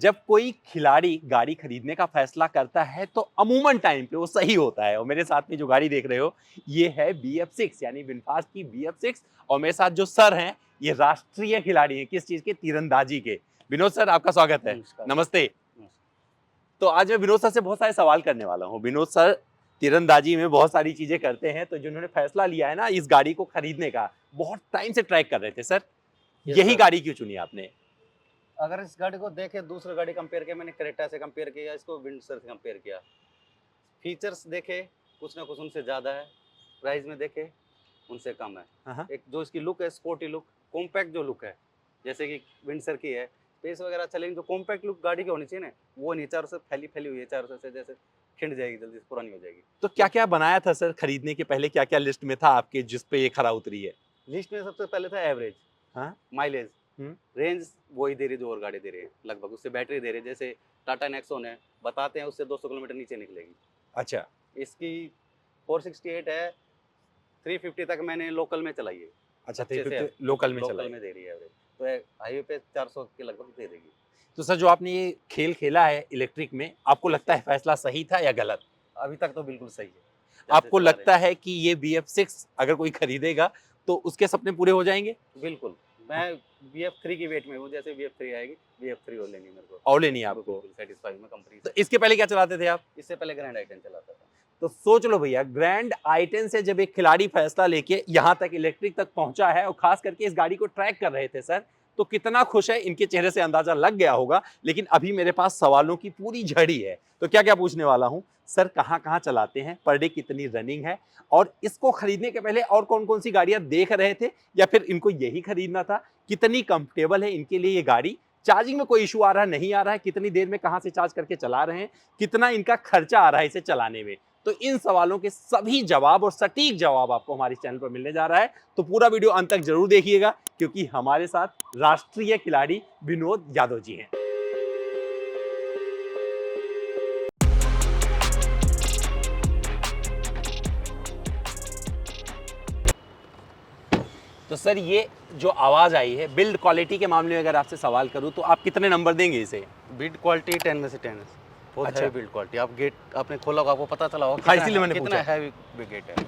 जब कोई खिलाड़ी गाड़ी खरीदने का फैसला करता है तो अमूमन टाइम पे वो सही होता है। और मेरे साथ में जो गाड़ी देख रहे हो ये है BF6 यानी विनफास्ट की BF6। और मेरे साथ जो सर हैं ये राष्ट्रीय खिलाड़ी हैं, किस चीज के, तीरंदाजी के। विनोद सर आपका स्वागत है। नमस्ते। तो आज मैं विनोद सर से बहुत सारे सवाल करने वाला हूँ। विनोद सर तीरंदाजी में बहुत सारी चीजें करते हैं, तो जिन्होंने फैसला लिया है ना इस गाड़ी को खरीदने का, बहुत टाइम से ट्रैक कर रहे थे सर, यही गाड़ी क्यों चुनी आपने? अगर इस गाड़ी को देखे दूसरी गाड़ी कंपेयर किया, मैंने क्रेटा से कंपेयर किया, इसको विंडसर से कंपेयर किया, फीचर्स देखे कुछ ना कुछ उनसे ज़्यादा है, प्राइस में देखे उनसे कम है। एक जो इसकी लुक है, स्पोर्टी लुक, कॉम्पैक्ट जो लुक है, जैसे कि विंडसर की है, स्पेस वगैरह अच्छा, लेकिन जो कॉम्पैक्ट लुक गाड़ी की होनी चाहिए ना, वो नहीं, चारों से फैली हुई है, चारों से जैसे खिंड जाएगी, जल्दी से पुरानी हो जाएगी। तो क्या क्या बनाया था सर खरीदने के पहले, क्या क्या लिस्ट में था आपके जिस पे ये खरा उतरी है? लिस्ट में सबसे पहले था एवरेज, माइलेज, रेंज वही दे रही जो और गाड़ी दे रही है लगभग, उससे बैटरी दे रही है। जैसे टाटा नेक्सॉन है, बताते हैं उससे 200 किलोमीटर नीचे निकलेगी। अच्छा, इसकी 468 है, 350 तक मैंने लोकल में चलाई है। अच्छा, 350 लोकल में चलाई, में दे रही है एवरेज, तो हाईवे पे 400 के लगभग दे देगी। तो सर जो आपने ये खेल खेला है इलेक्ट्रिक में, आपको लगता है फैसला सही था या गलत? अभी तक तो बिल्कुल सही है। आपको लगता है कि ये BF6 अगर कोई खरीदेगा तो उसके सपने पूरे हो जाएंगे? बिल्कुल, मैं BF3 की वेट में हूँ, जैसे BF3 आएगी BF3 और लेनी मेरे को। और लेनी है आपको? सेटिस्फाई में कंपनी से। तो इसके पहले क्या चलाते थे आप? इससे पहले ग्रैंड आई-10 चलाता था। तो सोच लो भैया, ग्रैंड आई-10 से जब एक खिलाड़ी फैसला लेके यहाँ तक इलेक्ट्रिक तक पहुंचा है और खास करके इस गाड़ी को ट्रैक कर रहे थे सर, तो कितना खुश है इनके चेहरे से अंदाजा लग गया होगा। लेकिन अभी मेरे पास सवालों की पूरी झड़ी है, तो क्या क्या पूछने वाला हूं सर। कहां कहां चलाते हैं, पर डे कितनी रनिंग है, और इसको खरीदने के पहले और कौन कौन सी गाड़ियां देख रहे थे या फिर इनको यही खरीदना था, कितनी कंफर्टेबल है इनके लिए ये गाड़ी, चार्जिंग में कोई इशू आ रहा है नहीं आ रहा है, कितनी देर में कहां से चार्ज करके चला रहे हैं, कितना इनका खर्चा आ रहा है इसे चलाने में। तो इन सवालों के सभी जवाब और सटीक जवाब आपको हमारे चैनल पर मिलने जा रहा है। तो पूरा वीडियो अंत तक जरूर देखिएगा, क्योंकि हमारे साथ राष्ट्रीय खिलाड़ी विनोद यादव जी हैं। तो सर ये जो आवाज आई है, बिल्ड क्वालिटी के मामले में अगर आपसे सवाल करूं तो आप कितने नंबर देंगे इसे? बिल्ड क्वालिटी 10 में से 10 है। बहुत अच्छा, हैवी बिल्ड क्वालिटी। आप गेट आपने खोला होगा, आपको पता चला होगा हाँ, इसीलिए मैंने कितना हैवी गेट है।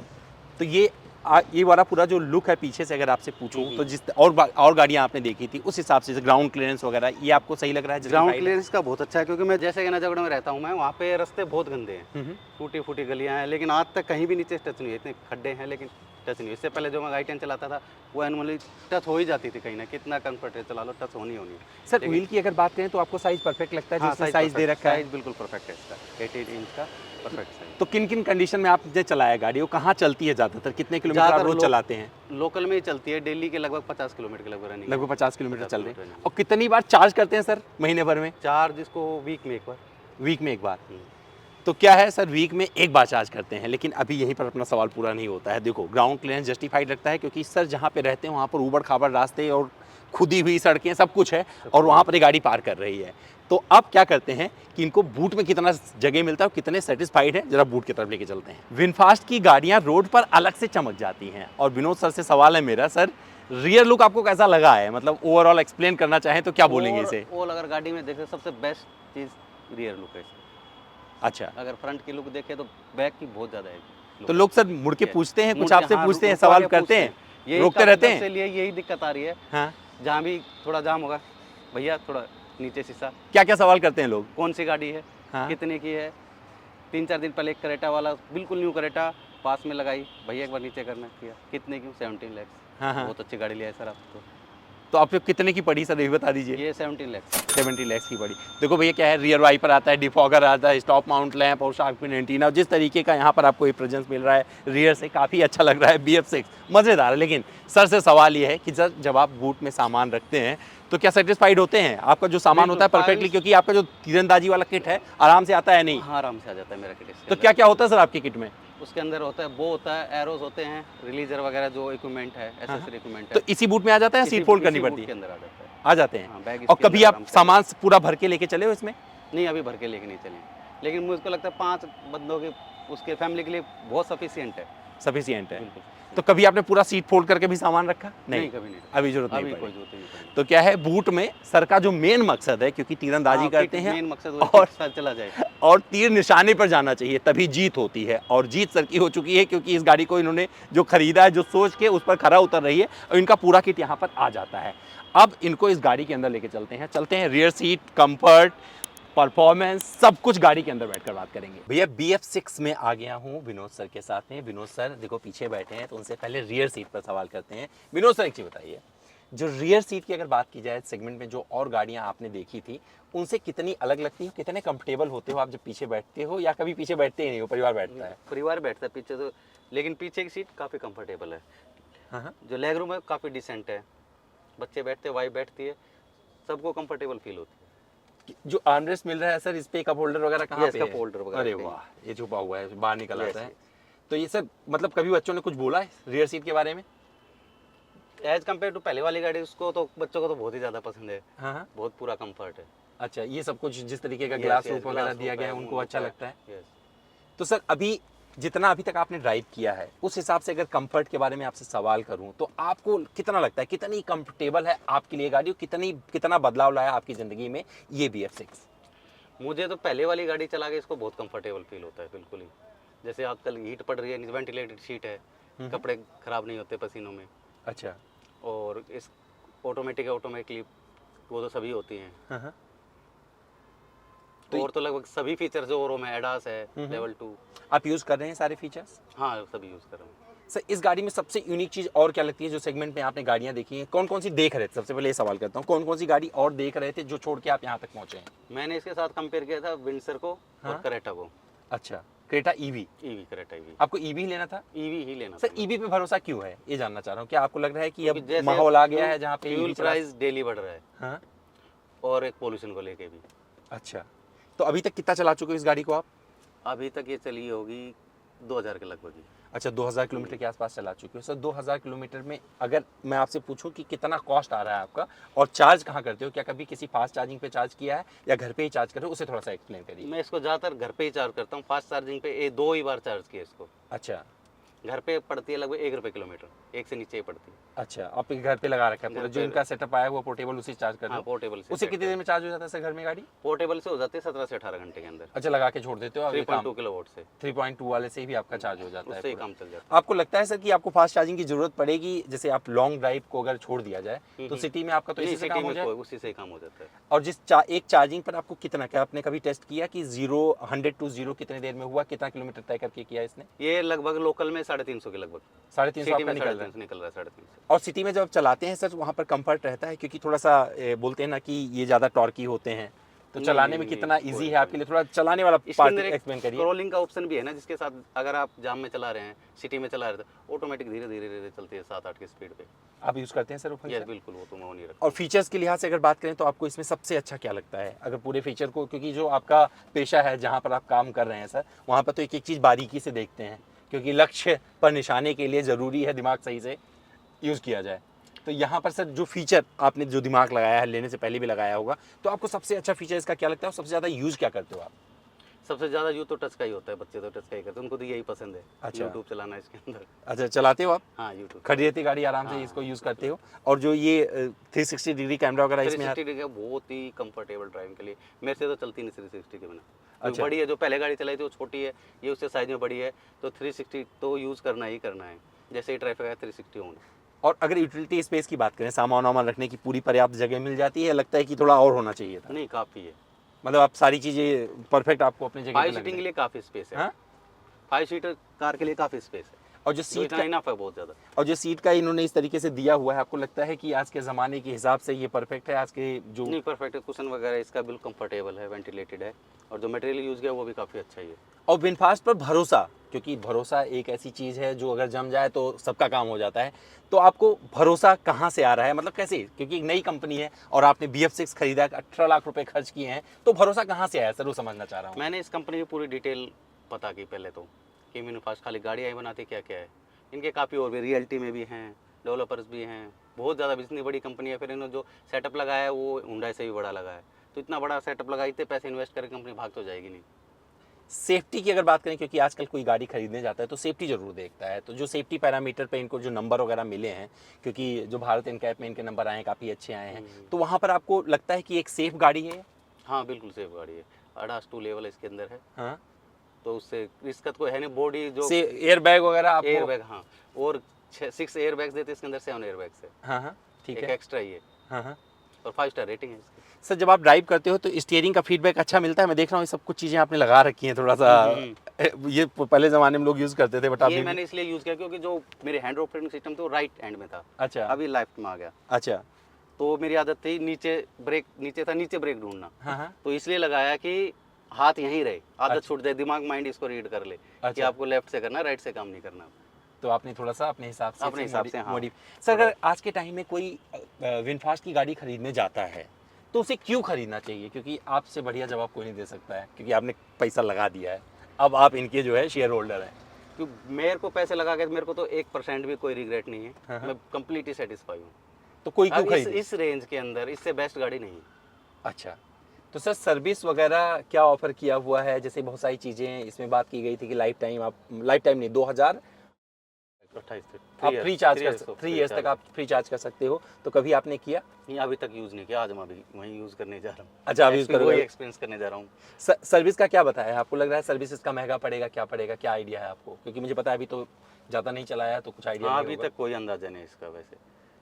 तो ये वाला पूरा जो लुक है पीछे से अगर आपसे पूछूं तो जिस और गाड़ियां आपने देखी थी उस हिसाब से ग्राउंड क्लियरेंस वगैरह ये आपको सही लग रहा है? ग्राउंड क्लियरेंस का बहुत अच्छा है, क्योंकि मैं जैसे नजगढ़ में रहता हूँ, मैं वहाँ पे रास्ते बहुत गंदे हैं, टूटी फूटी गलियाँ हैं, लेकिन आज तक कहीं भी नीचे टच नहीं है। इतने खड्डे हैं लेकिन टच नहीं। इससे पहले जो मैं आई-10 चलाता था वो एनुअली टच हो ही जाती थी कहीं ना, कितना कंफर्टेबल चला लो टच होनी सर व्हील की अगर बात करें तो आपको साइज परफेक्ट लगता है? हाँ, साइज दे रखा है, साइज बिल्कुल परफेक्ट है इसका, 18 इंच का परफेक्ट साइज। तो किन किन कंडीशन में आपने चलाया गाड़ी, वो कहाँ चलती है ज़्यादातर, कितने किलोमीटर आप रोज चलाते हैं? लोकल में ही चलती है, दिल्ली के लगभग 50 किलोमीटर के लगभग रनिंग, लगभग 50 किलोमीटर चल रहे हैं। और कितनी बार चार्ज करते हैं सर महीने भर में? चार्ज इसको वीक में एक बार। वीक में एक बार? तो क्या है सर, वीक में एक बार चार्ज करते हैं, लेकिन अभी यहीं पर अपना सवाल पूरा नहीं होता है। देखो ग्राउंड क्लियरेंस जस्टिफाइड रखता है, क्योंकि सर जहाँ पे रहते हैं वहाँ पर ऊबड़ खाबड़ रास्ते और खुदी हुई सड़कें सब कुछ है, और वहाँ पर ये गाड़ी पार कर रही है। तो अब क्या करते हैं कि इनको बूट में कितना जगह मिलता है और कितने सेटिस्फाइड है, जरा बूट की तरफ लेके चलते हैं। विनफास्ट की गाड़ियाँ रोड पर अलग से चमक जाती हैं, और विनोद सर से सवाल है मेरा, सर रियर लुक आपको कैसा लगा है, मतलब ओवरऑल एक्सप्लेन करना चाहें तो क्या बोलेंगे इसे? अगर गाड़ी में देखें सबसे बेस्ट चीज़ रियर लुक है। अच्छा, अगर फ्रंट की लुक देखे तो बैक की बहुत ज़्यादा है। तो लोग सर मुड़ के पूछते हैं, कुछ आपसे पूछते हैं, सवाल करते हैं, रोकते रहते हैं? यही दिक्कत आ रही है। हाँ, जहाँ भी थोड़ा जाम होगा, भैया थोड़ा नीचे शीशा। क्या क्या सवाल करते हैं लोग? कौन सी गाड़ी है, कितने की है? 3-4 दिन पहले एक करेटा वाला, बिल्कुल न्यू करेटा पास में लगाई, भैया एक बार नीचे करना किया, कितने की? 17 लाख। हाँ, बहुत अच्छी गाड़ी लिया है सर आपको। तो आपको कितने की पड़ी सर, ये बता दीजिए। ये 17 लाख। 70 लाख की पड़ी। देखो भैया क्या है, रियर वाइपर आता है, डिफॉगर आता है, स्टॉप माउंट लैंप और शार्क फिन एंटीना, जिस तरीके का यहाँ पर आपको ये प्रेजेंस मिल रहा है रियर से, काफ़ी अच्छा लग रहा है। BF6 मज़ेदार है। लेकिन सर से सवाल ये है कि सर जब आप बूट में सामान रखते हैं तो क्या सेटिस्फाइड होते हैं? आपका जो सामान होता है परफेक्टली, क्योंकि आपका जो तीरंदाजी वाला किट है आराम से आता है नहीं? हाँ, आराम से आ जाता है मेरा किट। तो क्या क्या होता है सर आपके किट में? उसके अंदर होता है, वो होता है, एरोज होते हैं, रिलीजर वगैरह जो इक्विपमेंट है, एसेसरी इक्विपमेंट है। तो इसी बूट में आ जाता है, सीट फोल्ड करनी पड़ती है? के अंदर आ जाता है। आ जाते हैं। और कभी आप सामान पूरा भर के लेके चले हो इसमें? नहीं, अभी भर के लेके नहीं चले, लेकिन मुझको लगता है 5 बंदों के उसके फैमिली के लिए बहुत सफिशिएंट है। सफिशिएंट है। तो कभी आपने पूरा सीट फोल्ड करके भी सामान रखा? नहीं कभी नहीं, अभी जरूरत नहीं अभी पड़ी। कोई जरूरत नहीं पड़ी। तो क्या है, बूट में सर का जो मेन मकसद है, क्योंकि तीरंदाजी करते हैं मेन मकसद वो और सर चला जाए। और तीर निशाने पर जाना चाहिए, तभी जीत होती है। और जीत सर की हो चुकी है, क्योंकि इस गाड़ी को इन्होंने जो खरीदा है, जो सोच के उस पर खरा उतर रही है, और इनका पूरा किट यहाँ पर आ जाता है। अब इनको इस गाड़ी के अंदर लेके चलते हैं। रियर सीट, कंफर्ट, परफॉर्मेंस, सब कुछ गाड़ी के अंदर बैठकर बात करेंगे। भैया BF6 में आ गया हूँ विनोद सर के साथ में। विनोद सर देखो पीछे बैठे हैं, तो उनसे पहले रियर सीट पर सवाल करते हैं। विनोद सर एक चीज़ बताइए, जो रियर सीट की अगर बात की जाए सेगमेंट में, जो और गाड़ियां आपने देखी थी, उनसे कितनी अलग लगती है, कितने कंफर्टेबल होते हो आप जब पीछे बैठते हो, या कभी पीछे बैठते ही नहीं हो, परिवार बैठता है? परिवार बैठता है पीछे तो, लेकिन पीछे की सीट काफ़ी कंफर्टेबल है। हाँ। जो लेग रूम है काफ़ी डिसेंट है, बच्चे बैठते हैं, वाइफ बैठती है, सबको कंफर्टेबल फील होती है। जो आर्मरेस्ट मिल रहा है सर, इस पे कप होल्डर वगैरह कहाँ पे इसका है? होल्डर वगैरह अरे कहीं। वाह, ये छुपा हुआ है, बाहर निकल Yes, आता है। yes। तो ये सर मतलब कभी बच्चों ने कुछ बोला है रियर सीट के बारे में? एज कम्पेयर टू पहले वाली गाड़ी, उसको तो बच्चों को तो बहुत ही ज़्यादा पसंद है, हाँ। बहुत पूरा कंफर्ट है। अच्छा, ये सब कुछ जिस तरीके का Yes, ग्लास yes, रूफ वगैरह glass दिया roof गया है, है, उनको उन अच्छा लोग लगता है? Yes। तो सर अभी जितना अभी तक आपने ड्राइव किया है, उस हिसाब से अगर कंफर्ट के बारे में आपसे सवाल करूं, तो आपको कितना लगता है, कितनी कंफर्टेबल है आपके लिए गाड़ी, कितना बदलाव लाया आपकी ज़िंदगी में ये BF6? मुझे तो पहले वाली गाड़ी चला के इसको बहुत कंफर्टेबल फील होता है, बिल्कुल ही। जैसे आजकल हीट पड़ रही है, वेंटिलेटेड सीट है, कपड़े खराब नहीं होते पसीनों में, अच्छा। और इस ऑटोमेटिकली वो तो सभी होती हैं। हाँ। तो और तो लगभग सभी फीचर्स जो और में एडास है, लेवल 2। आप यूज़ कर रहे हैं सारे फीचर्स? हाँ, सभी यूज़ कर रहा हूँ। सर इस गाड़ी में सबसे यूनिक चीज़ और क्या लगती है, जो सेगमेंट में आपने गाड़ियाँ देखी हैं, कौन कौन सी देख रहे थे? सबसे पहले ये सवाल करता हूँ, कौन कौन सी गाड़ी और देख रहे थे जो छोड़ के आप यहाँ तक पहुँचे हैं? मैंने इसके साथ कंपेयर किया था विंडसर को हाँ? और करेटा को। अच्छा, क्रेटा ईवी। Creta EV. आपको ईवी लेना था? ईवी ही लेना सर था। ईवी पे भरोसा क्यों है, ये जानना चाह रहा हूँ। क्या आपको लग रहा है कि अब क्योंकि जैसे माहौल आ गया है जहाँ पे फ्यूल EV चला? प्राइस डेली बढ़ रहा है, हाँ। और एक पोल्यूशन को लेके भी। अच्छा, तो अभी तक कितना चला चुके हो इस गाड़ी को आप? अभी तक ये चली होगी 2000 के लगभग ही। अच्छा, 2000 किलोमीटर के आसपास चला चुके हो। सर 2000 किलोमीटर में अगर मैं आपसे पूछूं कि कितना कॉस्ट आ रहा है आपका, और चार्ज कहाँ करते हो, क्या कभी किसी फास्ट चार्जिंग पे चार्ज किया है या घर पे ही चार्ज कर रहे हो, उसे थोड़ा सा एक्सप्लेन करिए। मैं इसको ज़्यादातर घर पे ही चार्ज करता हूँ। फास्ट चार्जिंग पे 2 ही बार चार्ज किया इसको। अच्छा। घर पे पड़ती है लगभग 1 रुपये किलोमीटर, 1 से नीचे ही पड़ती है। अच्छा, आप घर पे लगा रखा है पूरा, घर जो पे। इनका सेटअप आया है वो पोर्टेबल, उसी चार्ज कर रहे हाँ, हो? पोर्टेबल से। उसे कितनी देर में चार्ज हो जाता है सर घर में गाड़ी? पोर्टेबल से हो जाती है 17 से 18 घंटे के अंदर। अच्छा, लगा के छोड़ देते हो? 3.2 किलोवाट से। 3.2 वाले से भी आपका चार्ज हो जाता है उससे ही पूरा? काम चल जाता आपको लगता है सर कि आपको फास्ट चार्जिंग की जरूरत पड़ेगी, जैसे आप लॉन्ग ड्राइव को अगर छोड़ दिया जाए तो सिटी में आपका तो है। इसी से काम हो जाए? उसी से ही काम हो जाता है। और एक चार्जिंग पर आपको कितना, क्या आपने कभी टेस्ट किया कि 100 to 0 कितने देर में हुआ, कितना किलोमीटर तय करके किया इसने? ये लगभग लोकल में 350 के लगभग। 350 आपका में निकल रहा है? निकल रहा है 350। और सिटी में जब चलाते हैं सर, वहाँ पर कंफर्ट रहता है? क्योंकि थोड़ा सा बोलते हैं ना कि ये ज़्यादा टॉर्की होते हैं, तो नहीं, चलाने नहीं, में नहीं, कितना कोई इजी है कोई आपके लिए, थोड़ा चलाने वाला इसके पार्ट अंदर एक एक्सप्लेन करिए। स्क्रॉलिंग का ऑप्शन भी है ना, जिसके साथ अगर आप जाम में चला रहे हैं, सिटी में चला रहे हैं, ऑटोमेटिक धीरे धीरे धीरे चलती है 7-8 की स्पीड पे। आप यूज़ करते हैं सर वो यस, फंक्शन? बिल्कुल, वो तो मैं नहीं रखता। और फीचर्स के लिहाज से अगर बात करें तो आपको इसमें सबसे अच्छा क्या लगता है, अगर पूरे फीचर को, क्योंकि जो आपका पेशा है जहाँ पर आप काम कर रहे हैं सर, वहाँ पर तो एक एक चीज़ बारीकी से देखते हैं, क्योंकि लक्ष्य पर निशाने के लिए ज़रूरी है दिमाग सही से यूज़ किया जाए। तो यहाँ पर सर जो फीचर आपने जो दिमाग लगाया है, लेने से पहले भी लगाया होगा, तो आपको सबसे अच्छा फीचर इसका क्या लगता है और सबसे ज़्यादा यूज़ क्या करते हो आप? सबसे ज़्यादा यूज तो टच का ही होता है, बच्चे तो टच का ही करते हैं, उनको तो यही पसंद है। अच्छा। यूट्यूब चलाना इसके अंदर। अच्छा, चलाते हो आप? हाँ, यूट्यूब। खड़ी रहती गाड़ी आराम से हाँ, इसको यूज़ करते हो? और जो ये 360 डिग्री कैमरा वगैरह इसमें 360 डिग्री का बहुत ही कंफर्टेबल ड्राइविंग के लिए। मेरे से तो चलती नहीं 360 के बिना। अच्छा। बड़ी है, जो पहले गाड़ी चलाई थी वो छोटी है, ये उससे साइज में बड़ी है, तो 360 तो यूज़ करना ही करना है। जैसे ही ट्रैफिक है 360 ऑन। और अगर यूटिलिटी स्पेस की बात करें, सामान वामान रखने की पूरी पर्याप्त जगह मिल जाती है, लगता है कि थोड़ा और होना चाहिए था? नहीं, काफ़ी है। मतलब आप सारी चीज़ें परफेक्ट आपको अपनी जगह पे 5 लग सीटिंग रही के हैं? लिए काफ़ी स्पेस है। हाँ? 5 सीटर कार के लिए काफ़ी स्पेस है, और जो जो सीट इतना का इनफ है बहुत ज़्यादा। और जो सीट का इन्होंने इस तरीके से दिया हुआ है, आपको लगता है कि आज के ज़माने के हिसाब से ये परफेक्ट है? आज के जो नहीं, परफेक्ट है, कुशन वगैरह इसका बिल्कुल कंफर्टेबल है, वेंटिलेटेड है, और जो मटेरियल यूज़ किया वो भी काफ़ी अच्छा ही है। और विनफास्ट पर भरोसा, क्योंकि भरोसा एक ऐसी चीज़ है जो अगर जम जाए तो सबका काम हो जाता है, तो आपको भरोसा कहाँ से आ रहा है, मतलब कैसे? क्योंकि एक नई कंपनी है और आपने BF6 खरीदा, 18 लाख रुपए खर्च किए हैं, तो भरोसा कहाँ से आया सर, वो समझना चाह रहा हूँ। मैंने इस कंपनी की पूरी डिटेल पता की पहले तो, कि विनफास्ट खाली गाड़ियाँ ही बनाती क्या क्या है। इनके काफ़ी और भी रियल्टी में भी हैं, डेवलपर्स भी हैं, बहुत ज़्यादा। इतनी बड़ी कंपनी है, फिर इन्होंने जो सेटअप लगाया है वो हुंडई से भी बड़ा लगा है, तो इतना बड़ा सेटअप लगा, इतने पैसे इन्वेस्ट करके कंपनी भाग तो जाएगी नहीं। सेफ्टी की अगर बात करें, क्योंकि आजकल कोई गाड़ी खरीदने जाता है तो सेफ्टी जरूर देखता है, तो जो सेफ्टी पैरामीटर पे इनको जो नंबर वगैरह मिले हैं, क्योंकि जो भारत इनकैप में इनके नंबर आए हैं काफ़ी अच्छे आए हैं, तो वहाँ पर आपको लगता है कि एक सेफ गाड़ी है? हाँ बिल्कुल सेफ गाड़ी है। अडास 2 लेवल इसके अंदर है, हाँ, तो उससे इसका तो कोई है नहीं। बॉडी जो से एयर बैग वगैरह आपको? एयर बैग, हाँ, और 6 एयर बैग्स देते हैं इसके अंदर, 7 एयर बैग्स है। हाँ हाँ, ठीक एक है। एक्स्ट्रा ही है, हाँ हाँ। और 5 स्टार रेटिंग है इसकी। सर जब आप ड्राइव करते हो तो स्टीयरिंग का फीडबैक अच्छा मिलता है? मैं देख रहा हूँ ये सब कुछ चीज़ें आपने लगा रखी हैं थोड़ा सा, ये पहले ज़माने में लोग यूज़ करते थे, बट ये अभी मैंने इसलिए यूज़ किया क्योंकि जो मेरे हैंड ऑपरेटिंग सिस्टम था वो राइट हैंड में था, अच्छा अभी लेफ्ट में आ गया। अच्छा। तो मेरी आदत थी नीचे ब्रेक, नीचे था, नीचे ब्रेक ढूंढना, हाँ हाँ। तो इसलिए लगाया कि हाथ यहीं रहे, आदत अच्छा। छूट जाए, दिमाग माइंड इसको रीड कर ले कि अच्छा, आपको लेफ्ट से करना, राइट से काम नहीं करना। तो आपने थोड़ा सा अपने हिसाब से अपने हिसाब से, हाँ। सर अगर आज के टाइम में कोई विनफास्ट की गाड़ी खरीदने जाता है तो उसे क्यों खरीदना चाहिए? क्योंकि आपसे बढ़िया जवाब कोई नहीं दे सकता है, क्योंकि आपने पैसा लगा दिया है, अब आप इनके जो है शेयर होल्डर हैं। क्योंकि मेरे को पैसे लगा के मेरे को तो 1% भी कोई रिग्रेट नहीं है, हाँ, हाँ। मैं कंप्लीटली सेटिस्फाई हूँ। तो कोई क्यों अब खरीदे? इस रेंज के अंदर इससे बेस्ट गाड़ी नहीं है। अच्छा, तो सर सर्विस वगैरह क्या ऑफर किया हुआ है? जैसे बहुत सारी चीज़ें इसमें बात की गई थी कि लाइफ टाइम, आप लाइफ टाइम नहीं, 28 आप फ्री चार्ज कर 3 ईयर्स तक आप फ्री चार्ज कर सकते हो, तो कभी आपने किया? नहीं, अभी तक यूज़ नहीं किया, आज मैं अभी वहीं यूज़ करने जा रहा हूँ। अच्छा, आप यूज़ वही करोगे? एक्सपीरियंस करने जा रहा हूँ। सर्विस का क्या बताया है? आपको लग रहा है सर्विस इसका महंगा पड़ेगा, क्या पड़ेगा, क्या आइडिया है आपको? क्योंकि मुझे पता है अभी तो ज़्यादा नहीं चलाया है तो कुछ आइडिया हाँ, नहीं अभी होगा। तक कोई अंदाजा नहीं इसका वैसे।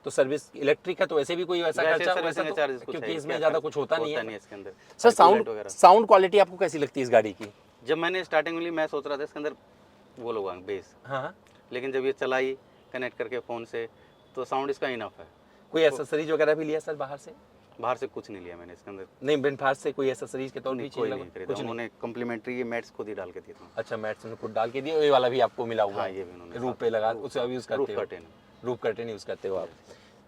तो सर्विस इलेक्ट्रिक है तो वैसे भी कोई वैसा वैसे खर्चा सर्विसिंग वैसा तो, चार्जेस कुछ क्योंकि है, इसमें क्या ज़्यादा खर्च कुछ होता नहीं है। इसके अंदर। सर सर्कुलेट वगैरह। साउंड क्वालिटी आपको कैसी लगती है इस गाड़ी की? जब मैंने स्टार्टिंग में ली, मैं सोच रहा था इसके अंदर वो लोग बेस, हाँ हाँ। लेकिन जब ये चलाई कनेक्ट करके फ़ोन से, तो साउंड इसका इनफ है। कोई एसेसरीज वगैरह भी लिया सर बाहर से? बाहर से कुछ नहीं लिया मैंने इसके अंदर। नहीं, विनफास्ट से कोई एसेसरीज के तौर पे नहीं, चीज़ कोई लगा? नहीं खरीदा, कुछ नहीं। उन्होंने कम्प्लीमेंट्री ये मैट्स खुद ही डाल के दिए थे। अच्छा, मैट्स ने खुद डाल के दिए, ये वाला भी आपको मिला हुआ हाँ, है? ये भी उन्होंने रूफ पे लगा, उसे अब यूज़ करते रूफ हो? कर्टेन। रूफ कर्टेन यूज़ करते हो आप?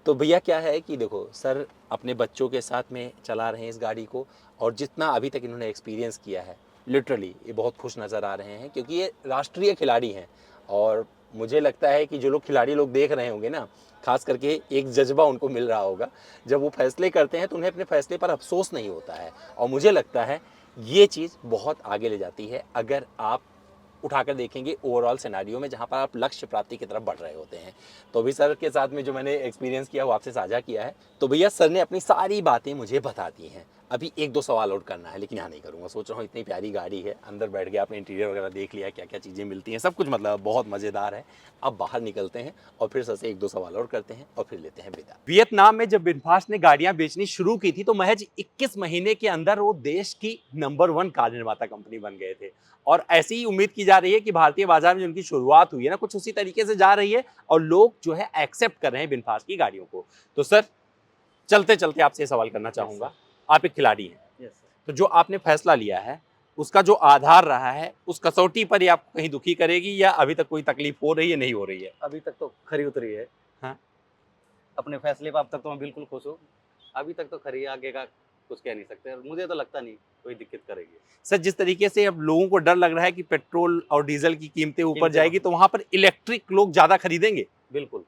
तो भैया क्या है कि देखो सर अपने बच्चों के साथ में चला रहे हैं इस गाड़ी को, और जितना अभी तक इन्होंने एक्सपीरियंस किया है लिटरली ये बहुत खुश नज़र आ रहे हैं, क्योंकि ये राष्ट्रीय खिलाड़ी हैं। और मुझे लगता है कि जो लोग खिलाड़ी लोग देख रहे होंगे ना, खास करके एक जज्बा उनको मिल रहा होगा, जब वो फैसले करते हैं तो उन्हें अपने फैसले पर अफसोस नहीं होता है। और मुझे लगता है ये चीज़ बहुत आगे ले जाती है अगर आप उठाकर देखेंगे ओवरऑल सिनेरियो में, जहाँ पर आप लक्ष्य प्राप्ति की तरफ बढ़ रहे होते हैं। तो अभी सर के साथ में जो मैंने एक्सपीरियंस किया वो आपसे साझा किया है। तो भैया सर ने अपनी सारी बातें मुझे बता दी हैं। अभी 1-2 सवाल और करना है, लेकिन यहाँ नहीं करूँगा, सोच रहा हूँ इतनी प्यारी गाड़ी है, अंदर बैठ गया, आपने इंटीरियर वगैरह देख लिया, क्या क्या चीज़ें मिलती हैं, सब कुछ मतलब बहुत मज़ेदार है। अब बाहर निकलते हैं और फिर सर से 1-2 सवाल और करते हैं और फिर लेते हैं विदा। वियतनाम में जब विनफास्ट ने गाड़ियाँ बेचनी शुरू की थी तो महज 21 महीने के अंदर वो देश की नंबर 1 कार निर्माता कंपनी बन गए थे। और ऐसी ही उम्मीद की जा रही है कि भारतीय बाजार में जो उनकी शुरुआत हुई है ना, कुछ उसी तरीके से जा रही है और लोग जो है एक्सेप्ट कर रहे हैं विनफास्ट की गाड़ियों को। तो सर चलते चलते आपसे सवाल करना चाहूँगा, आप एक खिलाड़ी हैं, तो जो आपने फैसला लिया है उसका जो आधार रहा है, उस कसौटी पर ये आपको कहीं दुखी करेगी या अभी तक कोई तकलीफ हो रही है, नहीं हो रही है? अभी तक तो खरी उतरी है। हाँ। अपने फैसले पर अब तक तो मैं बिल्कुल खुश हूँ। अभी तक तो खरी है, आगे का कुछ कह नहीं सकते, और मुझे तो लगता नहीं कोई दिक्कत करेगी। सर जिस तरीके से अब लोगों को डर लग रहा है कि पेट्रोल और डीजल की कीमतें ऊपर कीमतें जाएगी, तो वहां पर इलेक्ट्रिक लोग ज्यादा खरीदेंगे? बिल्कुल।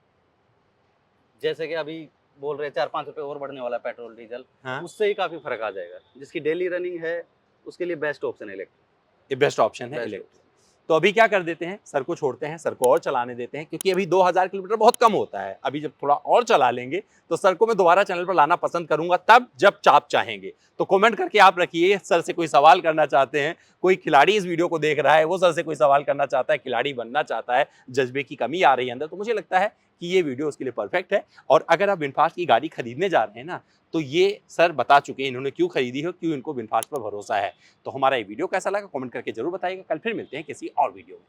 जैसे कि अभी बोल रहे 4-5 रुपए और बढ़ने वाला है पेट्रोल डीजल, हाँ। उससे ही काफी फर्क आ जाएगा। जिसकी डेली रनिंग है उसके लिए बेस्ट ऑप्शन है इलेक्ट्रिक। ये बेस्ट ऑप्शन है बेस्ट इलेक्ट्रिक। तो अभी क्या कर देते हैं, सर को छोड़ते हैं, सर को और चलाने देते हैं, क्योंकि अभी 2000 किलोमीटर बहुत कम होता है। अभी जब थोड़ा और चला लेंगे तो सर को मैं दोबारा चैनल पर लाना पसंद करूंगा, तब जब आप चाहेंगे। तो कमेंट करके आप रखिए, सर से कोई सवाल करना चाहते हैं, कोई खिलाड़ी इस वीडियो को देख रहा है, वो सर से कोई सवाल करना चाहता है, खिलाड़ी बनना चाहता है, जज्बे की कमी आ रही है अंदर, तो मुझे लगता है कि ये वीडियो उसके लिए परफेक्ट है। और अगर आप विनफास्ट की गाड़ी खरीदने जा रहे हैं ना, तो ये सर बता चुके हैं इन्होंने क्यों खरीदी है, क्यों इनको विनफास्ट पर भरोसा है। तो हमारा ये वीडियो कैसा लगा कमेंट करके जरूर बताइएगा। कल फिर मिलते हैं किसी और वीडियो में।